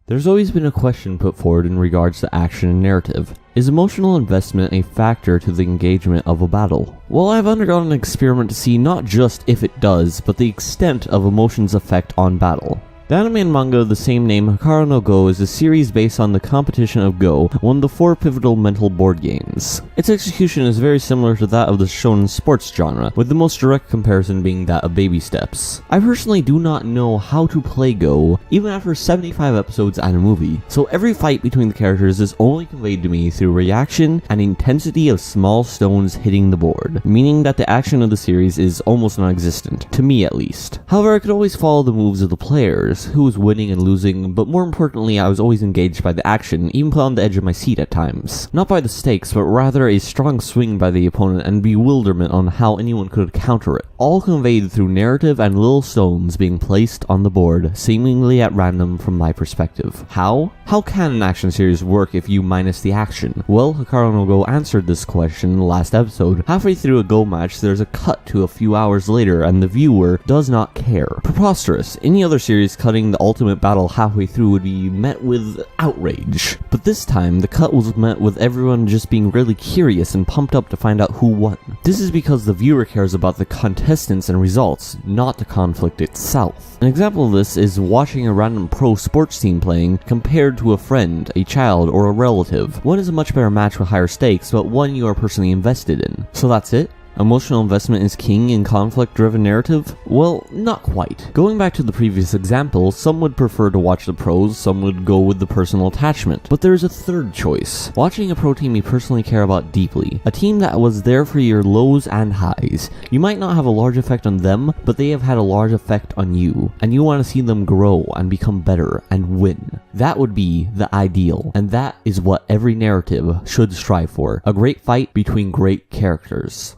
There's always been a question put forward in regards to action and narrative. Is emotional investment a factor to the engagement of a battle? Well, I've undergone an experiment to see not just if it does, but the extent of emotion's effect on battle. The anime and manga of the same name, Hikaru no Go, is a series based on the competition of Go, one of the 4 pivotal mental board games. Its execution is very similar to that of the shonen sports genre, with the most direct comparison being that of baby steps. I personally do not know how to play Go, even after 75 episodes and a movie, so every fight between the characters is only conveyed to me through reaction and intensity of small stones hitting the board, meaning that the action of the series is almost non-existent, to me at least. However, I could always follow the moves of the players, who was winning and losing, but more importantly, I was always engaged by the action, even put on the edge of my seat at times. Not by the stakes, but rather a strong swing by the opponent and bewilderment on how anyone could counter it. All conveyed through narrative and little stones being placed on the board, seemingly at random from my perspective. How? How can an action series work if you minus the action? Well, Hikaru no Go answered this question in the last episode. Halfway through a Go match, there's a cut to a few hours later, and the viewer does not care. Preposterous. Any other series cutting the ultimate battle halfway through would be met with outrage. But this time, the cut was met with everyone just being really curious and pumped up to find out who won. This is because the viewer cares about the contestants and results, not the conflict itself. An example of this is watching a random pro sports team playing compared to a friend, a child, or a relative. One is a much better match with higher stakes, but one you are personally invested in. So that's it? Emotional investment is king in conflict-driven narrative? Well, not quite. Going back to the previous example, some would prefer to watch the pros, some would go with the personal attachment. But there's a third choice. Watching a pro team you personally care about deeply. A team that was there for your lows and highs. You might not have a large effect on them, but they have had a large effect on you. And you want to see them grow and become better and win. That would be the ideal. And that is what every narrative should strive for. A great fight between great characters.